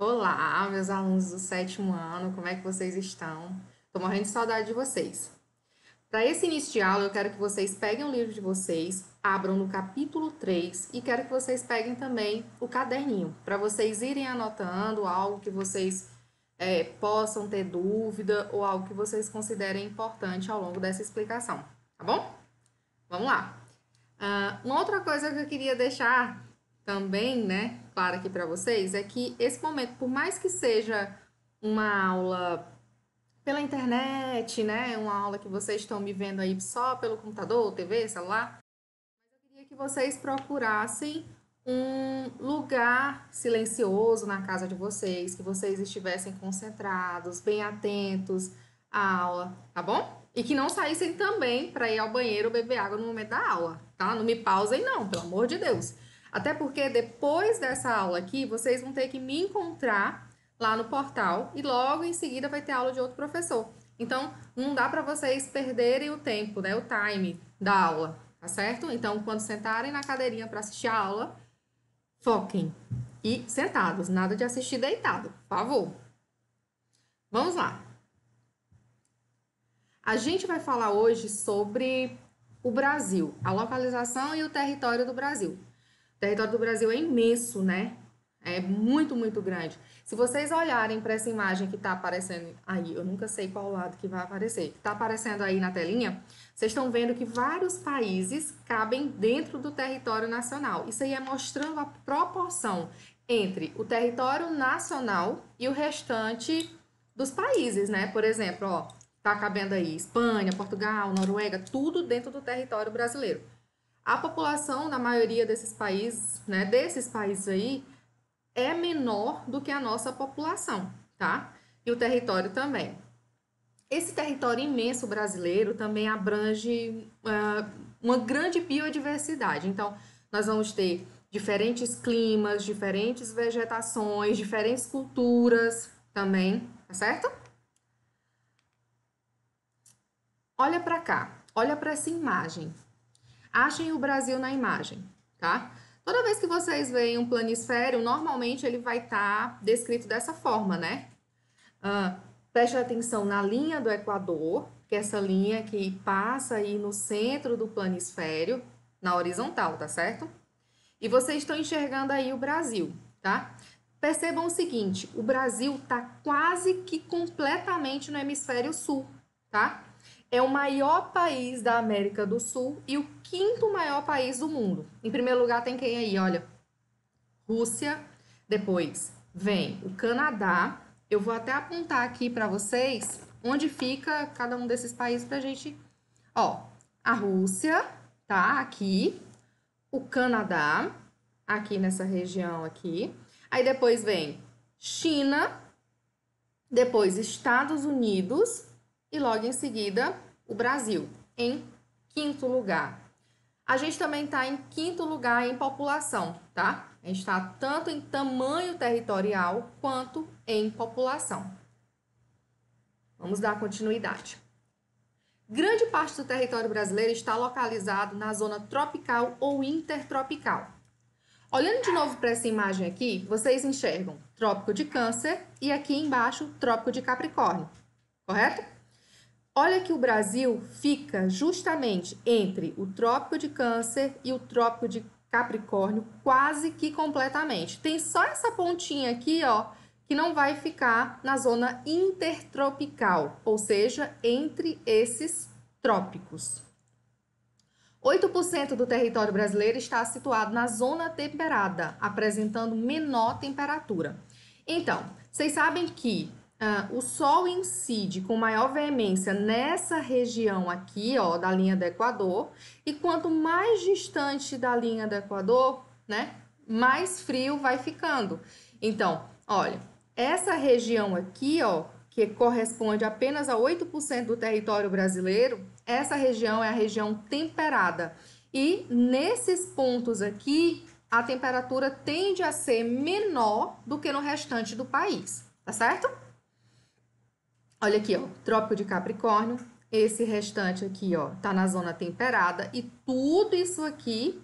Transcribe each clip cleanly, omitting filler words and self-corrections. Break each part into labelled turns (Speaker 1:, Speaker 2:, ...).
Speaker 1: Olá, meus alunos do sétimo ano, como é que vocês estão? Tô morrendo de saudade de vocês. Para esse início de aula, eu quero que vocês peguem o livro de vocês, abram no capítulo 3 e quero que vocês peguem também o caderninho, para vocês irem anotando algo que vocês possam ter dúvida ou algo que vocês considerem importante ao longo dessa explicação, tá bom? Vamos lá. Uma outra coisa que eu queria deixar também, né, claro aqui para vocês, é que esse momento, por mais que seja uma aula pela internet, né, uma aula que vocês estão me vendo aí só pelo computador, TV, celular, eu queria que vocês procurassem um lugar silencioso na casa de vocês, que vocês estivessem concentrados, bem atentos à aula, tá bom? E que não saíssem também para ir ao banheiro beber água no momento da aula, tá? Não me pausem não, pelo amor de Deus. Até porque depois dessa aula aqui, vocês vão ter que me encontrar lá no portal e logo em seguida vai ter aula de outro professor. Então, não dá para vocês perderem o tempo, né, o time da aula, tá certo? Então, quando sentarem na cadeirinha para assistir a aula, foquem e sentados, nada de assistir deitado, por favor. Vamos lá. A gente vai falar hoje sobre o Brasil, a localização e o território do Brasil. O território do Brasil é imenso, né? É muito, muito grande. Se vocês olharem para essa imagem que está aparecendo aí, eu nunca sei qual lado que vai aparecer, que está aparecendo aí na telinha, vocês estão vendo que vários países cabem dentro do território nacional. Isso aí é mostrando a proporção entre o território nacional e o restante dos países, né? Por exemplo, ó, tá cabendo aí Espanha, Portugal, Noruega, tudo dentro do território brasileiro. A população da maioria desses países, né, desses países aí, é menor do que a nossa população, tá? E o território também. Esse território imenso brasileiro também abrange uma grande biodiversidade. Então, nós vamos ter diferentes climas, diferentes vegetações, diferentes culturas também, tá certo? Olha para cá, olha para essa imagem. Achem o Brasil na imagem, tá? Toda vez que vocês veem um planisfério, normalmente ele vai estar descrito dessa forma, né? Preste atenção na linha do Equador, que é essa linha que passa aí no centro do planisfério, na horizontal, tá certo? E vocês estão enxergando aí o Brasil, tá? Percebam o seguinte, o Brasil está quase que completamente no hemisfério sul, tá? É o maior país da América do Sul e o quinto maior país do mundo. Em primeiro lugar tem quem aí, olha? Rússia, depois vem o Canadá. Eu vou até apontar aqui para vocês onde fica cada um desses países pra gente, ó, a Rússia, tá? Aqui, o Canadá, aqui nessa região aqui. Aí depois vem China, depois Estados Unidos e logo em seguida o Brasil, em quinto lugar. A gente também está em quinto lugar em população, tá? A gente está tanto em tamanho territorial quanto em população. Vamos dar continuidade. Grande parte do território brasileiro está localizado na zona tropical ou intertropical. Olhando de novo para essa imagem aqui, vocês enxergam Trópico de Câncer e aqui embaixo Trópico de Capricórnio, correto? Olha que o Brasil fica justamente entre o Trópico de Câncer e o Trópico de Capricórnio, quase que completamente. Tem só essa pontinha aqui, ó, que não vai ficar na zona intertropical, ou seja, entre esses trópicos. 8% do território brasileiro está situado na zona temperada, apresentando menor temperatura. Então, vocês sabem que o Sol incide com maior veemência nessa região aqui, ó, da linha do Equador, e quanto mais distante da linha do Equador, né, mais frio vai ficando. Então, olha, essa região aqui, ó, que corresponde apenas a 8% do território brasileiro, essa região é a região temperada. E nesses pontos aqui, a temperatura tende a ser menor do que no restante do país, tá certo? Olha aqui, ó, Trópico de Capricórnio, esse restante aqui, ó, tá na zona temperada e tudo isso aqui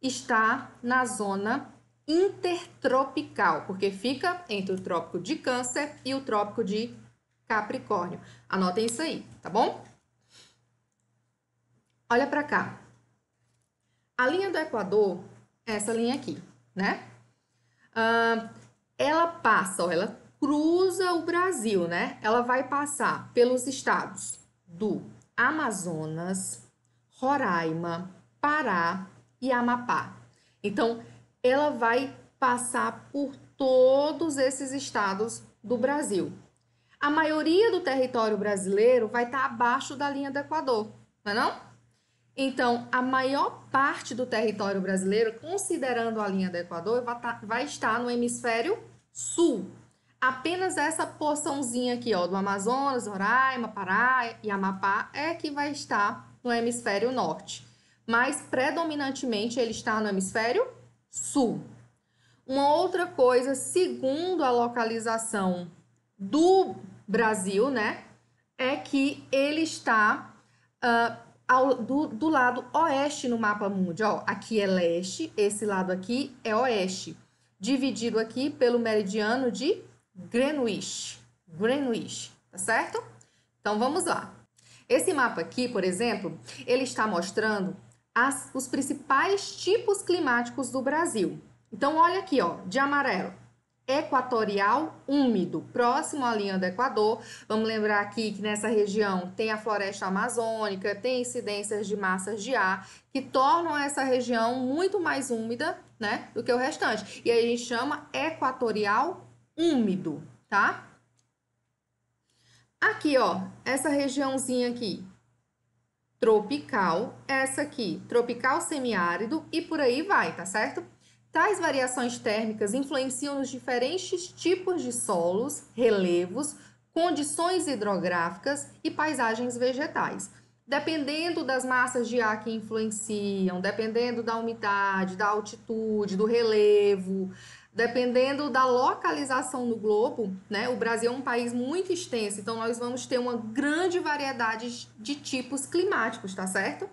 Speaker 1: está na zona intertropical, porque fica entre o Trópico de Câncer e o Trópico de Capricórnio. Anotem isso aí, tá bom? Olha para cá. A linha do Equador é essa linha aqui, né? Ela passa, ó, ela cruza o Brasil, né? Ela vai passar pelos estados do Amazonas, Roraima, Pará e Amapá. Então, ela vai passar por todos esses estados do Brasil. A maioria do território brasileiro vai estar abaixo da linha do Equador, não é não? Então, a maior parte do território brasileiro, considerando a linha do Equador, vai estar no hemisfério sul. Apenas essa porçãozinha aqui, ó, do Amazonas, Roraima, Pará e Amapá é que vai estar no hemisfério norte. Mas, predominantemente, ele está no hemisfério sul. Uma outra coisa, segundo a localização do Brasil, né, é que ele está do lado oeste no mapa mundi. Ó, aqui é leste, esse lado aqui é oeste, dividido aqui pelo meridiano de Greenwich, tá certo? Então, vamos lá. Esse mapa aqui, por exemplo, ele está mostrando os principais tipos climáticos do Brasil. Então, olha aqui, ó, de amarelo. Equatorial úmido, próximo à linha do Equador. Vamos lembrar aqui que nessa região tem a floresta amazônica, tem incidências de massas de ar que tornam essa região muito mais úmida, né, do que o restante. E aí a gente chama equatorial úmido, tá? Aqui, ó, essa regiãozinha aqui, tropical, essa aqui, tropical semiárido e por aí vai, tá certo? Tais variações térmicas influenciam nos diferentes tipos de solos, relevos, condições hidrográficas e paisagens vegetais. Dependendo das massas de ar que influenciam, dependendo da umidade, da altitude, do relevo, dependendo da localização no globo, né? O Brasil é um país muito extenso, então nós vamos ter uma grande variedade de tipos climáticos, tá certo?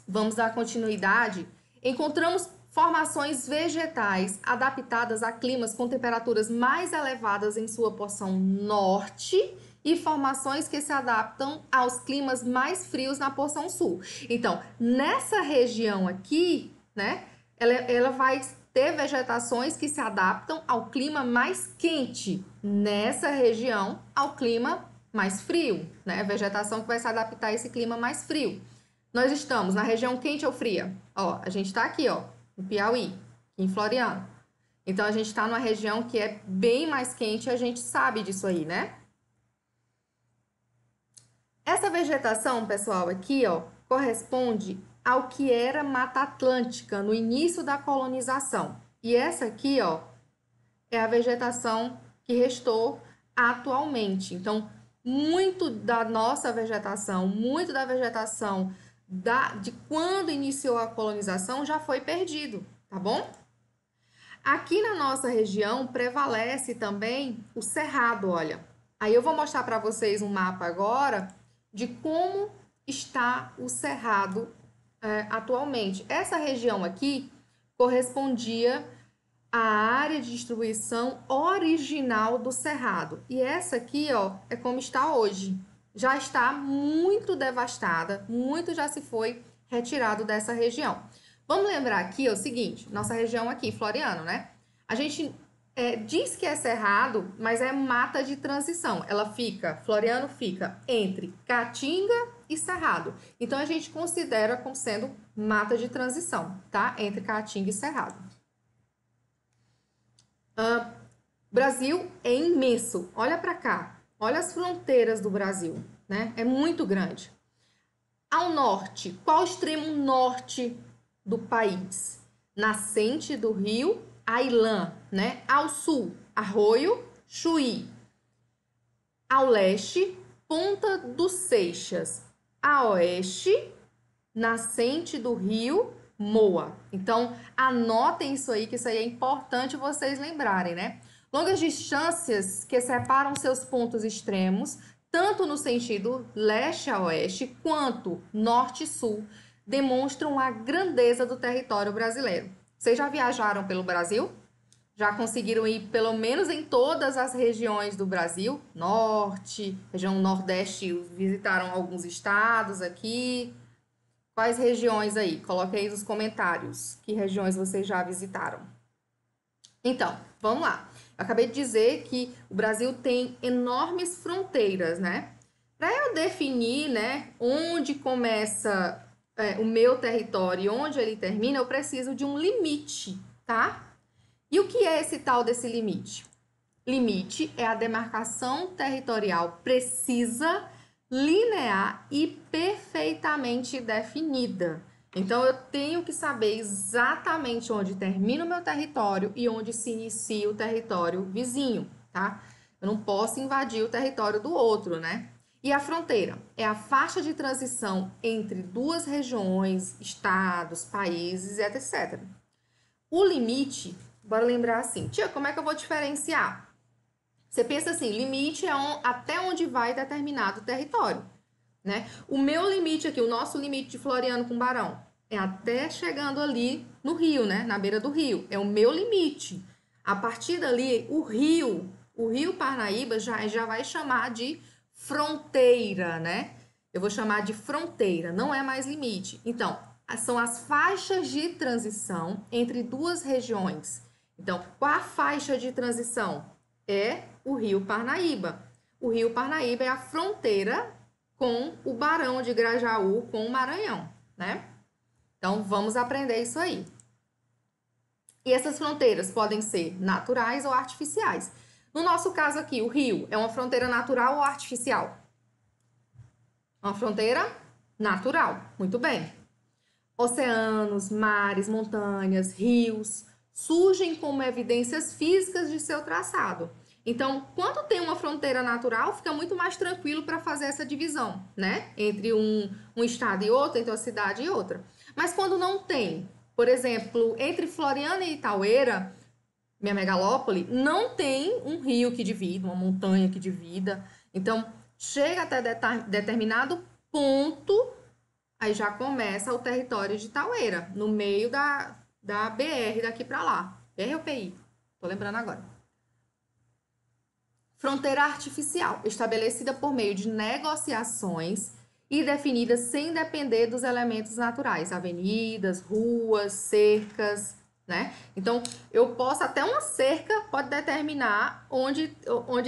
Speaker 1: Vamos dar continuidade. Encontramos formações vegetais adaptadas a climas com temperaturas mais elevadas em sua porção norte e formações que se adaptam aos climas mais frios na porção sul. Então, nessa região aqui, né, ela vai ter vegetações que se adaptam ao clima mais quente. Nessa região, ao clima mais frio, né? Vegetação que vai se adaptar a esse clima mais frio. Nós estamos na região quente ou fria? Ó, a gente está aqui, ó, no Piauí, em Floriano. Então, a gente está numa região que é bem mais quente e a gente sabe disso aí, né? Essa vegetação, pessoal, aqui, ó, corresponde ao que era Mata Atlântica no início da colonização. E essa aqui, ó, é a vegetação que restou atualmente. Então, muito da nossa vegetação, muito da vegetação de quando iniciou a colonização já foi perdido, tá bom? Aqui na nossa região prevalece também o cerrado, olha. Aí eu vou mostrar para vocês um mapa agora de como está o cerrado atualmente. Essa região aqui correspondia à área de distribuição original do cerrado. E essa aqui, ó, é como está hoje. Já está muito devastada, muito já se foi retirado dessa região. Vamos lembrar aqui o seguinte, nossa região aqui, Floriano, né? A gente diz que é cerrado, mas é mata de transição. Floriano fica entre Caatinga e Cerrado. Então, a gente considera como sendo mata de transição, tá? Entre Caatinga e Cerrado. Brasil é imenso, olha para cá. Olha as fronteiras do Brasil, né? É muito grande. Ao norte, qual o extremo norte do país? Nascente do rio Ailã, né? Ao sul, Arroio Chuí. Ao leste, Ponta dos Seixas. A oeste, nascente do rio Moa. Então, anotem isso aí, que isso aí é importante vocês lembrarem, né? Longas distâncias que separam seus pontos extremos, tanto no sentido leste a oeste, quanto norte e sul, demonstram a grandeza do território brasileiro. Vocês já viajaram pelo Brasil? Já conseguiram ir pelo menos em todas as regiões do Brasil? Norte, região Nordeste, visitaram alguns estados aqui. Quais regiões aí? Coloque aí nos comentários. Que regiões vocês já visitaram? Então, vamos lá. Eu acabei de dizer que o Brasil tem enormes fronteiras, né? Para eu definir, né, onde começa o meu território e onde ele termina, eu preciso de um limite, tá? E o que é esse tal desse limite? Limite é a demarcação territorial precisa, linear e perfeitamente definida. Então, eu tenho que saber exatamente onde termina o meu território e onde se inicia o território vizinho, tá? Eu não posso invadir o território do outro, né? E a fronteira é a faixa de transição entre duas regiões, estados, países, etc. O limite, bora lembrar assim, tia, como é que eu vou diferenciar? Você pensa assim, limite é até onde vai determinado território, né? O meu limite aqui, o nosso limite de Floriano com Barão, é até chegando ali no rio, né? Na beira do rio. É o meu limite. A partir dali, o Rio Parnaíba já vai chamar de fronteira, né? Eu vou chamar de fronteira, não é mais limite. Então, são as faixas de transição entre duas regiões. Então, qual a faixa de transição? É o Rio Parnaíba. O Rio Parnaíba é a fronteira com o Barão de Grajaú, com o Maranhão, né? Então, vamos aprender isso aí. E essas fronteiras podem ser naturais ou artificiais. No nosso caso aqui, o rio é uma fronteira natural ou artificial? Uma fronteira natural, muito bem. Oceanos, mares, montanhas, rios surgem como evidências físicas de seu traçado. Então, quando tem uma fronteira natural, fica muito mais tranquilo para fazer essa divisão, né? Entre um estado e outro, entre uma cidade e outra. Mas quando não tem, por exemplo, entre Floriana e Itaueira, minha megalópole, não tem um rio que divida, uma montanha que divida. Então, chega até determinado ponto, aí já começa o território de Itaueira, no meio da BR daqui para lá. BR ou PI? Tô lembrando agora. Fronteira artificial, estabelecida por meio de negociações e definida sem depender dos elementos naturais, avenidas, ruas, cercas, né? Então, eu posso, até uma cerca pode determinar onde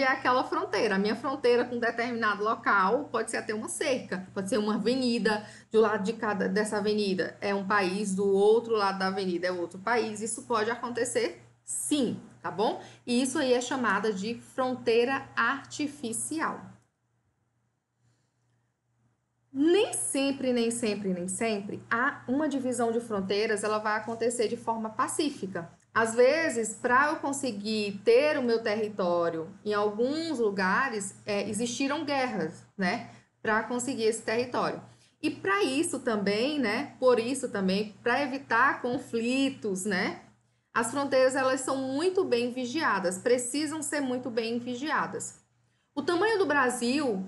Speaker 1: é aquela fronteira. A minha fronteira com determinado local pode ser até uma cerca, pode ser uma avenida, do lado de cada dessa avenida é um país, do outro lado da avenida é outro país. Isso pode acontecer sim, tá bom? E isso aí é chamada de fronteira artificial. Nem sempre, uma divisão de fronteiras ela vai acontecer de forma pacífica. Às vezes, para eu conseguir ter o meu território, em alguns lugares existiram guerras, né? Para conseguir esse território. E para isso também, né? Por isso também, para evitar conflitos, né? As fronteiras elas são muito bem vigiadas, precisam ser muito bem vigiadas. O tamanho do Brasil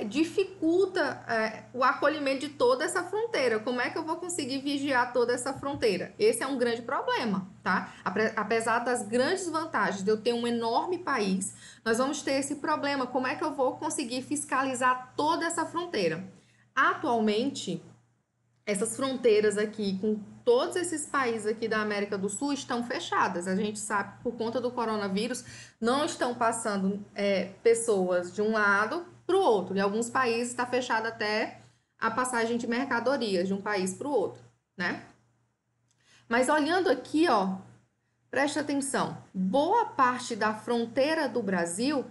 Speaker 1: dificulta o acolhimento de toda essa fronteira. Como é que eu vou conseguir vigiar toda essa fronteira? Esse é um grande problema, tá? Apesar das grandes vantagens de eu ter um enorme país, nós vamos ter esse problema. Como é que eu vou conseguir fiscalizar toda essa fronteira? Atualmente, essas fronteiras aqui, com todos esses países aqui da América do Sul, estão fechadas. A gente sabe que por conta do coronavírus, não estão passando pessoas de um lado para o outro. Em alguns países está fechada até a passagem de mercadorias de um país para o outro, né? Mas olhando aqui, ó, presta atenção. Boa parte da fronteira do Brasil,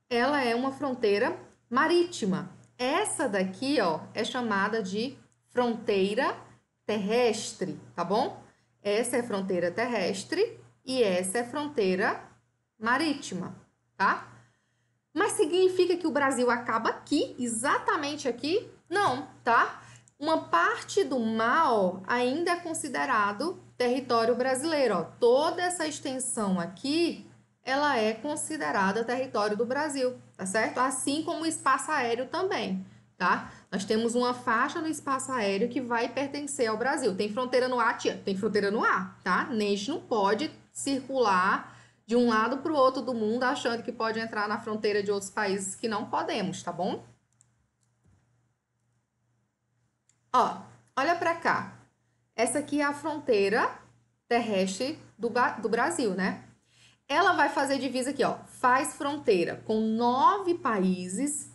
Speaker 1: ela é uma fronteira marítima. Essa daqui, ó, é chamada de fronteira terrestre, tá bom? Essa é fronteira terrestre e essa é fronteira marítima, tá? Mas significa que o Brasil acaba aqui, exatamente aqui? Não, tá? Uma parte do mar ainda é considerado território brasileiro, ó. Toda essa extensão aqui, ela é considerada território do Brasil, tá certo? Assim como o espaço aéreo também, tá? Nós temos uma faixa no espaço aéreo que vai pertencer ao Brasil. Tem fronteira no ar, tia? Tem fronteira no ar, tá? A gente não pode circular de um lado para o outro do mundo achando que pode entrar na fronteira de outros países que não podemos, tá bom? Ó, olha para cá. Essa aqui é a fronteira terrestre do Brasil, né? Ela vai fazer divisa aqui, ó. Faz fronteira com 9 países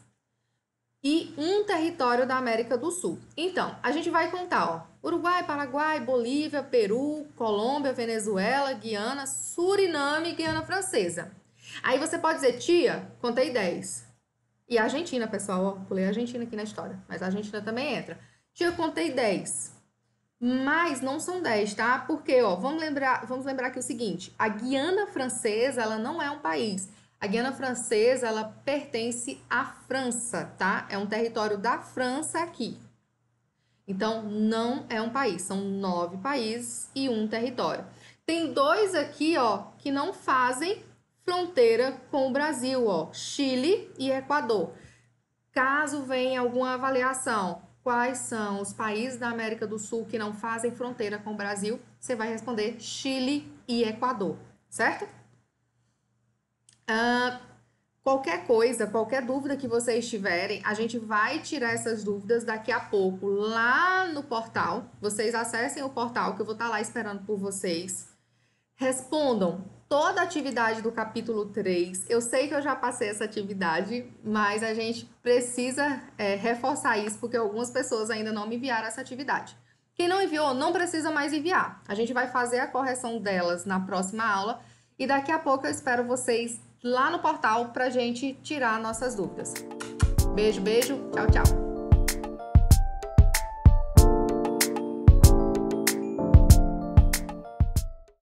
Speaker 1: e um território da América do Sul. Então, a gente vai contar, ó. Uruguai, Paraguai, Bolívia, Peru, Colômbia, Venezuela, Guiana, Suriname e Guiana Francesa. Aí você pode dizer, tia, contei 10. E a Argentina, pessoal, ó. Pulei a Argentina aqui na história, mas a Argentina também entra. Tia, contei 10. Mas não são 10, tá? Porque, ó, vamos lembrar aqui o seguinte, a Guiana Francesa, ela não é um país. A Guiana Francesa, ela pertence à França, tá? É um território da França aqui. Então, não é um país. São 9 países e um território. Tem 2 aqui, ó, que não fazem fronteira com o Brasil, ó. Chile e Equador. Caso venha alguma avaliação, quais são os países da América do Sul que não fazem fronteira com o Brasil? Você vai responder Chile e Equador, certo? Qualquer coisa, qualquer dúvida que vocês tiverem, a gente vai tirar essas dúvidas daqui a pouco lá no portal. Vocês acessem o portal que eu vou estar lá esperando por vocês. Respondam toda a atividade do capítulo 3. Eu sei que eu já passei essa atividade, mas a gente precisa reforçar isso, porque algumas pessoas ainda não me enviaram essa atividade. Quem não enviou, não precisa mais enviar. A gente vai fazer a correção delas na próxima aula e daqui a pouco eu espero vocês lá no portal para a gente tirar nossas dúvidas. Beijo, beijo. Tchau, tchau.